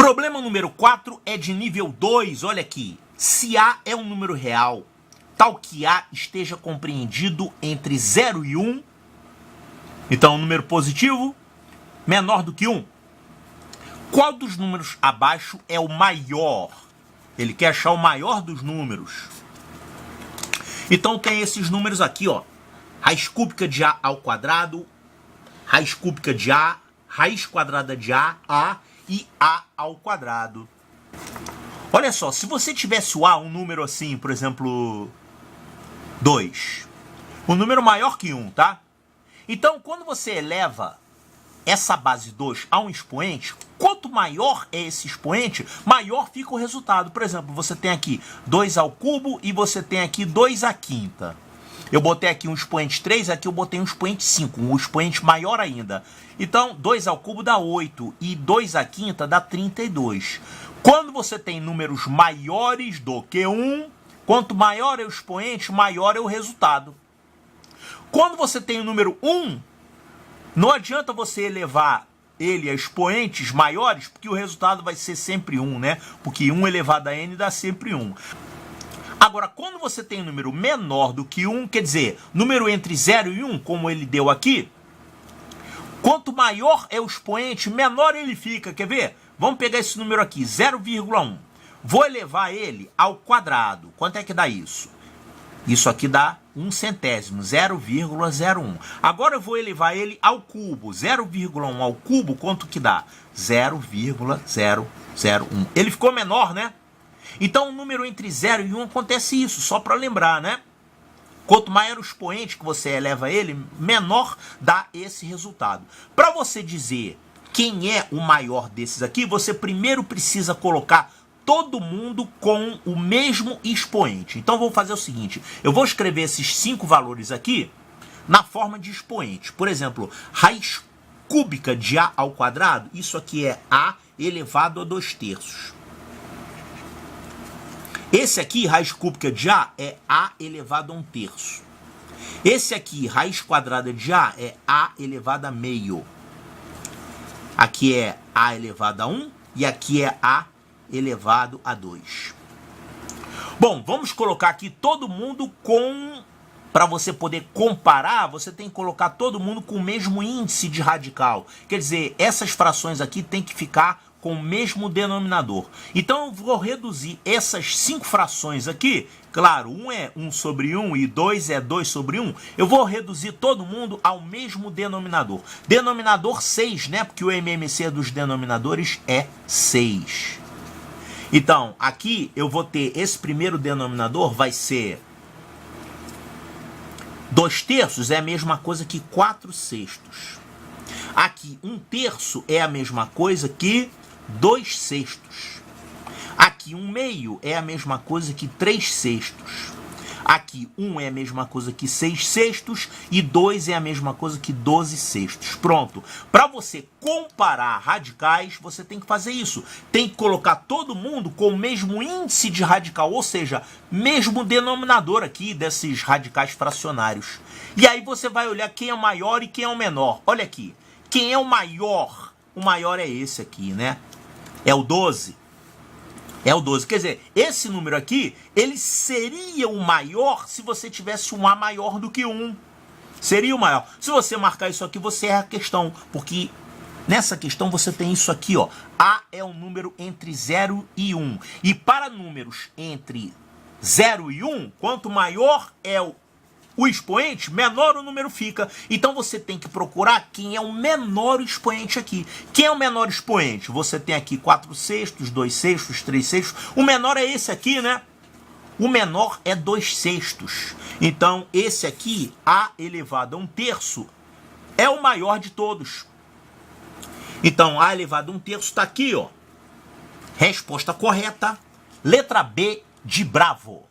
Problema número 4 é de nível 2, olha aqui. Se A é um número real, tal que A esteja compreendido entre 0 e 1, então um número positivo menor do que 1. Qual dos números abaixo é o maior? Ele quer achar o maior dos números. Então tem esses números aqui, ó. Raiz cúbica de A ao quadrado, raiz cúbica de A, raiz quadrada de A e A ao quadrado. Olha só, se você tivesse o A, um número assim, por exemplo, 2, um número maior que 1, tá? Então, quando você eleva essa base 2 a um expoente, quanto maior é esse expoente, maior fica o resultado. Por exemplo, você tem aqui 2 ao cubo e você tem aqui 2 à quinta. Eu botei aqui um expoente 3, aqui eu botei um expoente 5, um expoente maior ainda. Então, 2 ao cubo dá 8 e 2 à quinta dá 32. Quando você tem números maiores do que 1, quanto maior é o expoente, maior é o resultado. Quando você tem o número 1, não adianta você elevar ele a expoentes maiores, porque o resultado vai ser sempre 1, né? Porque 1 elevado a n dá sempre 1. Agora, quando você tem um número menor do que 1, quer dizer, número entre 0 e 1, como ele deu aqui, quanto maior é o expoente, menor ele fica. Quer ver? Vamos pegar esse número aqui, 0,1. Vou elevar ele ao quadrado. Quanto é que dá isso? Isso aqui dá 1 centésimo, 0,01. Agora eu vou elevar ele ao cubo. 0,1 ao cubo, quanto que dá? 0,001. Ele ficou menor, né? Então, o número entre 0 e 1 acontece isso, só para lembrar, né? Quanto maior o expoente que você eleva ele, menor dá esse resultado. Para você dizer quem é o maior desses aqui, você primeiro precisa colocar todo mundo com o mesmo expoente. Então, vou fazer o seguinte, eu vou escrever esses 5 valores aqui na forma de expoente. Por exemplo, raiz cúbica de A ao quadrado, isso aqui é A elevado a 2/3. Esse aqui, raiz cúbica de A, é A elevado a 1/3. Esse aqui, raiz quadrada de A, é A elevado a meio. Aqui é A elevado a 1 e aqui é A elevado a 2. Bom, vamos colocar aqui todo mundo com... Para você poder comparar, você tem que colocar todo mundo com o mesmo índice de radical. Quer dizer, essas frações aqui tem que ficar com o mesmo denominador. Então, eu vou reduzir essas 5 frações aqui. Claro, 1 é 1 sobre 1 e 2 é 2 sobre 1. Eu vou reduzir todo mundo ao mesmo denominador. Denominador 6, né? Porque o MMC dos denominadores é 6. Então, aqui eu vou ter esse primeiro denominador, vai ser 2/3 é a mesma coisa que 4/6. Aqui, 1/3 é a mesma coisa que 2/6. Aqui, 1/2 é a mesma coisa que 3/6. Aqui, 1 é a mesma coisa que 6/6 e 2 é a mesma coisa que 12/6. Pronto. Para você comparar radicais, você tem que fazer isso. Tem que colocar todo mundo com o mesmo índice de radical, ou seja, mesmo denominador aqui desses radicais fracionários. E aí você vai olhar quem é o maior e quem é o menor. Olha aqui. Quem é o maior? O maior é esse aqui, né? É o 12. É o 12. Quer dizer, esse número aqui, ele seria o maior se você tivesse um A maior do que 1. Seria o maior. Se você marcar isso aqui, você erra a questão. Porque nessa questão você tem isso aqui, ó. A é um número entre 0 e 1. E para números entre 0 e 1, quanto maior é o expoente, menor o número fica. Então você tem que procurar quem é o menor expoente aqui. Quem é o menor expoente? Você tem aqui 4/6, 2/6, 3/6. O menor é esse aqui, né? O menor é 2/6. Então esse aqui, A elevado a 1/3, é o maior de todos. Então A elevado a 1/3 está aqui, ó. Resposta correta, letra B de Bravo.